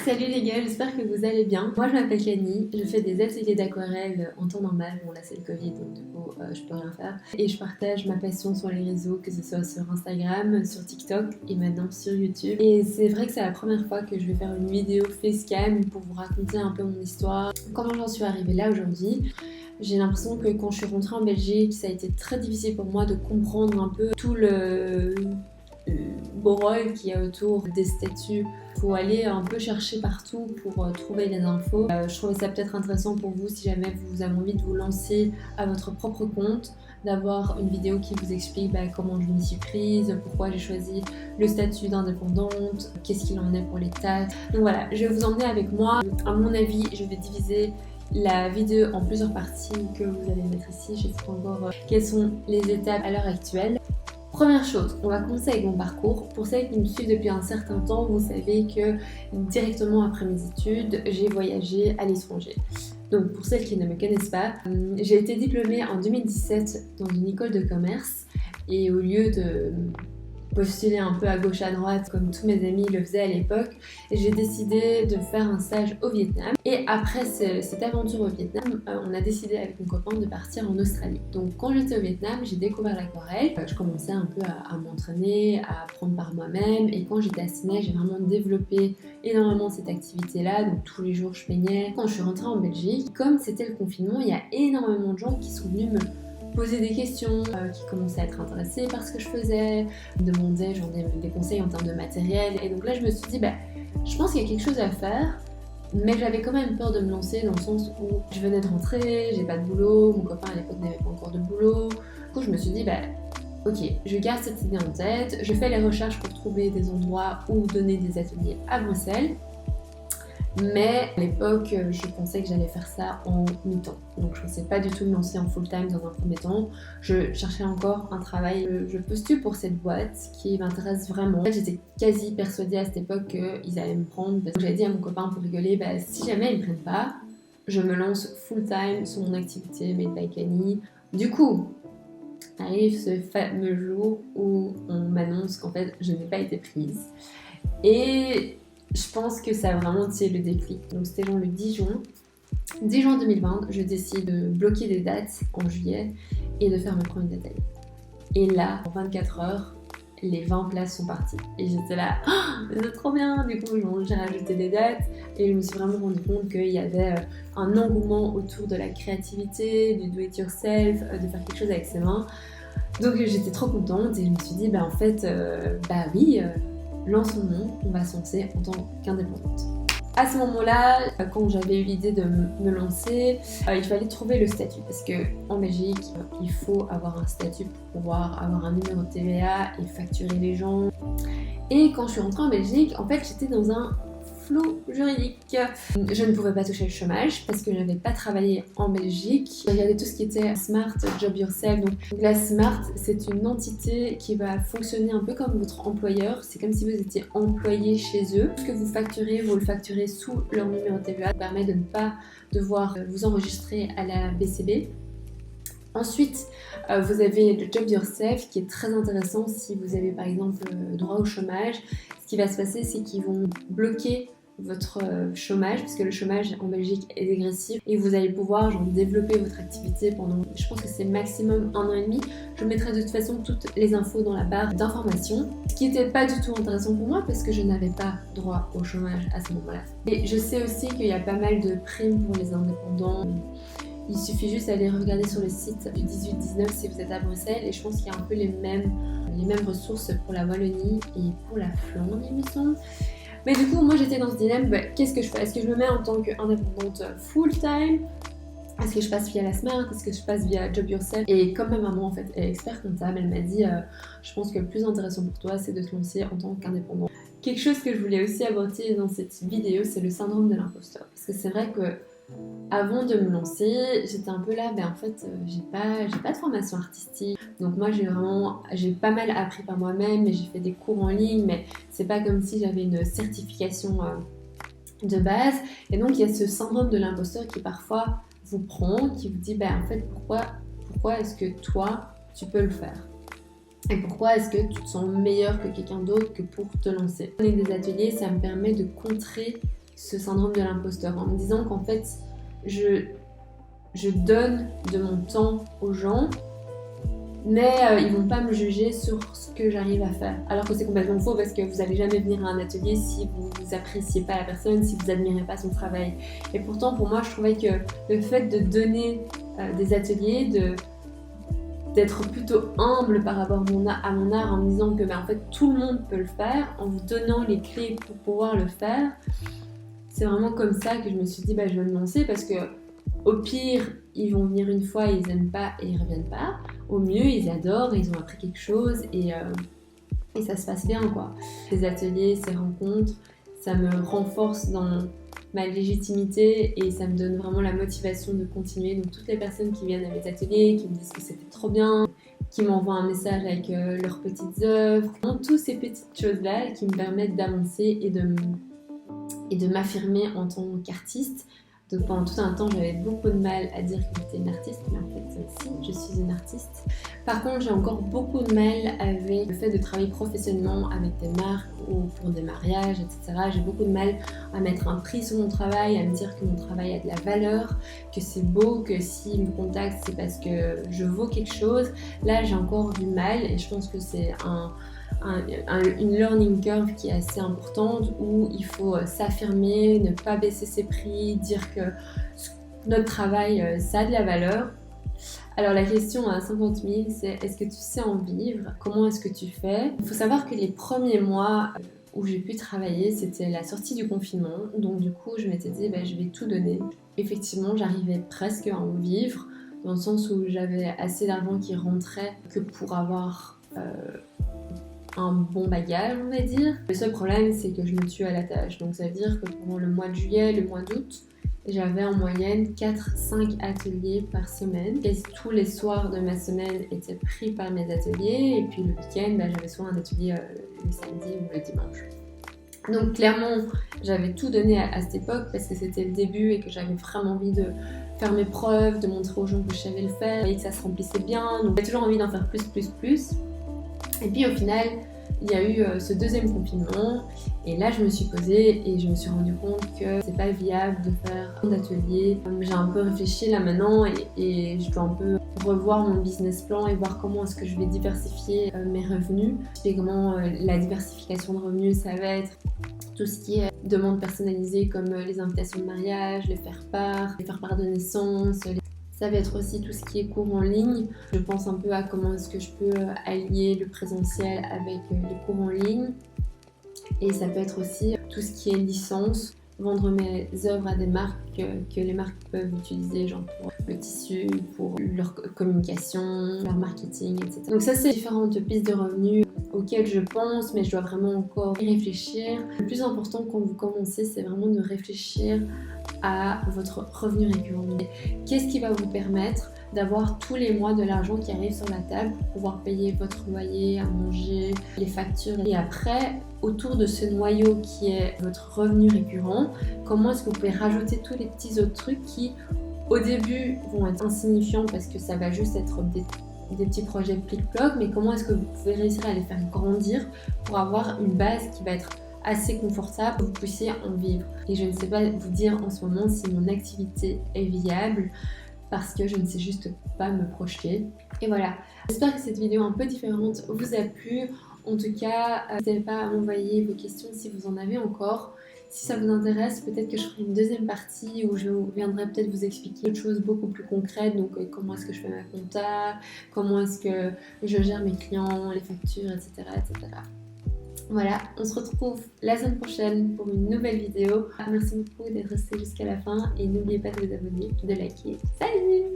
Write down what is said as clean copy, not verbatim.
Salut les gars, j'espère que vous allez bien. Moi je m'appelle Kani, je fais des ateliers d'aquarelle en temps normal. Bon là c'est le Covid donc du coup je peux rien faire. Et je partage ma passion sur les réseaux, que ce soit sur Instagram, sur TikTok et maintenant sur YouTube. Et c'est vrai que c'est la première fois que je vais faire une vidéo facecam pour vous raconter un peu mon histoire, comment j'en suis arrivée là aujourd'hui. J'ai l'impression que quand je suis rentrée en Belgique, ça a été très difficile pour moi de comprendre un peu tout le borol qu'il y a autour des statuts. Il faut aller un peu chercher partout pour trouver les infos. Je trouvais ça peut-être intéressant pour vous si jamais vous avez envie de vous lancer à votre propre compte, d'avoir une vidéo qui vous explique comment je m'y suis prise, pourquoi j'ai choisi le statut d'indépendante, qu'est-ce qu'il en est pour les taxes. Donc voilà, je vais vous emmener avec moi. À mon avis, je vais diviser la vidéo en plusieurs parties que vous allez mettre ici. Je sais pas encore quelles sont les étapes à l'heure actuelle. Première chose, on va commencer avec mon parcours. Pour celles qui me suivent depuis un certain temps, vous savez que directement après mes études, j'ai voyagé à l'étranger. Donc pour celles qui ne me connaissent pas, j'ai été diplômée en 2017 dans une école de commerce et au lieu de postuler un peu à gauche à droite comme tous mes amis le faisaient à l'époque, j'ai décidé de faire un stage au Vietnam. Et après cette aventure au Vietnam, on a décidé avec mon copain de partir en Australie. Donc quand j'étais au Vietnam, j'ai découvert l'aquarelle. Je commençais un peu à m'entraîner, à apprendre par moi-même. Et quand j'étais à Sydney, j'ai vraiment développé énormément cette activité-là. Donc tous les jours, je peignais. Quand je suis rentrée en Belgique, comme c'était le confinement, il y a énormément de gens qui sont venus me poser des questions, qui commençaient à être intéressés par ce que je faisais, me demandaient des conseils en termes de matériel. Et donc là, je me suis dit, je pense qu'il y a quelque chose à faire, mais j'avais quand même peur de me lancer dans le sens où je venais de rentrer, j'ai pas de boulot, mon copain à l'époque n'avait pas encore de boulot. Du coup, je me suis dit, ok, je garde cette idée en tête, je fais les recherches pour trouver des endroits où donner des ateliers à Bruxelles. Mais à l'époque, je pensais que j'allais faire ça en mi-temps. Donc je ne pensais pas du tout me lancer en full-time dans un premier temps. Je cherchais encore un travail. Je postule pour cette boîte qui m'intéresse vraiment. En fait, j'étais quasi persuadée à cette époque qu'ils allaient me prendre. Donc j'avais dit à mon copain pour rigoler, si jamais ils ne me prennent pas, je me lance full-time sur mon activité Made by Kani. Du coup, arrive ce fameux jour où on m'annonce qu'en fait, je n'ai pas été prise. Et je pense que ça a vraiment tiré le déclic. Donc c'était genre le 10 juin. 10 juin 2020, je décide de bloquer des dates en juillet et de faire mon premier atelier. Et là, en 24 heures, les 20 places sont parties. Et j'étais là, c'est trop bien. Du coup, j'ai rajouté des dates et je me suis vraiment rendu compte qu'il y avait un engouement autour de la créativité, du do-it-yourself, de faire quelque chose avec ses mains. Donc j'étais trop contente et je me suis dit, en fait, oui, lançons-nous, on va se lancer en tant qu'indépendante. À ce moment-là, quand j'avais eu l'idée de me lancer, il fallait trouver le statut parce qu'en Belgique, il faut avoir un statut pour pouvoir avoir un numéro de TVA et facturer les gens. Et quand je suis rentrée en Belgique, en fait, j'étais dans un flou juridique. Je ne pouvais pas toucher le chômage parce que je n'avais pas travaillé en Belgique. Il y avait tout ce qui était Smart Job Yourself. Donc la Smart, c'est une entité qui va fonctionner un peu comme votre employeur. C'est comme si vous étiez employé chez eux. Ce que vous facturez, vous le facturez sous leur numéro de TVA. Ça permet de ne pas devoir vous enregistrer à la BCB. Ensuite, vous avez le Job Yourself qui est très intéressant si vous avez par exemple droit au chômage. Ce qui va se passer, c'est qu'ils vont bloquer votre chômage, parce que le chômage en Belgique est dégressif et vous allez pouvoir développer votre activité pendant, je pense que c'est maximum 1 an et demi. Je mettrai de toute façon toutes les infos dans la barre d'informations, ce qui n'était pas du tout intéressant pour moi parce que je n'avais pas droit au chômage à ce moment-là. Et je sais aussi qu'il y a pas mal de primes pour les indépendants. Il suffit juste d'aller regarder sur le site du 18-19 si vous êtes à Bruxelles et je pense qu'il y a un peu les mêmes ressources pour la Wallonie et pour la Flandre, il me semble. Mais du coup, moi j'étais dans ce dilemme, qu'est-ce que je fais? Est-ce que je me mets en tant qu'indépendante full-time? Est-ce que je passe via la Smart? Est-ce que je passe via Job Yourself? Et comme ma maman en fait est expert comptable, elle m'a dit je pense que le plus intéressant pour toi c'est de te lancer en tant qu'indépendant. Quelque chose que je voulais aussi aborder dans cette vidéo, c'est le syndrome de l'imposteur. Parce que c'est vrai que avant de me lancer, j'étais un peu là, en fait, j'ai pas de formation artistique. Donc moi, j'ai pas mal appris par moi-même et j'ai fait des cours en ligne, mais c'est pas comme si j'avais une certification de base. Et donc, il y a ce syndrome de l'imposteur qui parfois vous prend, qui vous dit, en fait, pourquoi est-ce que toi, tu peux le faire? Et pourquoi est-ce que tu te sens meilleur que quelqu'un d'autre que pour te lancer? Donner des ateliers, ça me permet de contrer ce syndrome de l'imposteur en me disant qu'en fait je donne de mon temps aux gens, mais ils vont pas me juger sur ce que j'arrive à faire. Alors que c'est complètement faux, parce que vous allez jamais venir à un atelier si vous appréciez pas la personne, si vous admirez pas son travail. Et pourtant, pour moi, je trouvais que le fait de donner des ateliers, d'être plutôt humble par rapport à mon art, en me disant que en fait tout le monde peut le faire, en vous donnant les clés pour pouvoir le faire, c'est vraiment comme ça que je me suis dit je vais me lancer, parce que au pire, ils vont venir une fois, ils aiment pas et ils reviennent pas. Au mieux, ils adorent, ils ont appris quelque chose et ça se passe bien, quoi. Ces ateliers, ces rencontres, ça me renforce dans ma légitimité et ça me donne vraiment la motivation de continuer. Donc toutes les personnes qui viennent à mes ateliers, qui me disent que c'était trop bien, qui m'envoient un message avec leurs petites œuvres, toutes ces petites choses-là qui me permettent d'avancer et de m'affirmer en tant qu'artiste. Donc pendant tout un temps, j'avais beaucoup de mal à dire que j'étais une artiste, mais en fait, si, je suis une artiste. Par contre, j'ai encore beaucoup de mal avec le fait de travailler professionnellement avec des marques ou pour des mariages, etc. J'ai beaucoup de mal à mettre un prix sur mon travail, à me dire que mon travail a de la valeur, que c'est beau, que s'ils me contactent, c'est parce que je vaux quelque chose. Là, j'ai encore du mal et je pense que c'est une learning curve qui est assez importante, où il faut s'affirmer, ne pas baisser ses prix, dire que notre travail ça a de la valeur. Alors la question à 50 000, c'est est-ce que tu sais en vivre? Comment est-ce que tu fais? Il faut savoir que les premiers mois où j'ai pu travailler, c'était la sortie du confinement, donc du coup je m'étais dit je vais tout donner. Effectivement, j'arrivais presque à en vivre, dans le sens où j'avais assez d'argent qui rentrait que pour avoir un bon bagage, on va dire. Le seul problème, c'est que je me tue à la tâche. Donc ça veut dire que pendant le mois de juillet, le mois d'août, j'avais en moyenne 4-5 ateliers par semaine. Quasi tous les soirs de ma semaine étaient pris par mes ateliers. Et puis le week-end, j'avais soit un atelier le samedi ou le dimanche. Donc clairement, j'avais tout donné à cette époque parce que c'était le début et que j'avais vraiment envie de faire mes preuves, de montrer aux gens que je savais le faire et que ça se remplissait bien. Donc j'avais toujours envie d'en faire plus. Et puis au final, il y a eu ce deuxième confinement et là je me suis posée et je me suis rendu compte que c'est pas viable de faire un atelier. J'ai un peu réfléchi là maintenant et je dois un peu revoir mon business plan et voir comment est-ce que je vais diversifier mes revenus. Et comment la diversification de revenus, ça va être tout ce qui est demande personnalisée comme les invitations de mariage, les faire-part de naissance. Ça va être aussi tout ce qui est cours en ligne. Je pense un peu à comment est-ce que je peux allier le présentiel avec les cours en ligne. Et ça peut être aussi tout ce qui est licence, vendre mes œuvres à des marques que les marques peuvent utiliser, genre pour le tissu, pour leur communication, leur marketing, etc. Donc ça, c'est différentes pistes de revenus auxquelles je pense, mais je dois vraiment encore y réfléchir. Le plus important quand vous commencez, c'est vraiment de réfléchir à votre revenu récurrent. Qu'est-ce qui va vous permettre d'avoir tous les mois de l'argent qui arrive sur la table pour pouvoir payer votre loyer, à manger, les factures. Et après, autour de ce noyau qui est votre revenu récurrent, comment est-ce que vous pouvez rajouter tous les petits autres trucs qui, au début, vont être insignifiants parce que ça va juste être des petits projets plic-ploc, mais comment est-ce que vous pouvez réussir à les faire grandir pour avoir une base qui va être assez confortable pour que vous puissiez en vivre. Et je ne sais pas vous dire en ce moment si mon activité est viable parce que je ne sais juste pas me projeter. Et voilà, j'espère que cette vidéo un peu différente vous a plu. En tout cas, n'hésitez pas à m'envoyer vos questions si vous en avez encore. Si ça vous intéresse, peut-être que je ferai une deuxième partie où je viendrai peut-être vous expliquer autre chose beaucoup plus concrète. Donc comment est-ce que je fais ma compta, comment est-ce que je gère mes clients, les factures, etc. etc. Voilà, on se retrouve la semaine prochaine pour une nouvelle vidéo. Merci beaucoup d'être resté jusqu'à la fin et n'oubliez pas de vous abonner, de liker. Salut!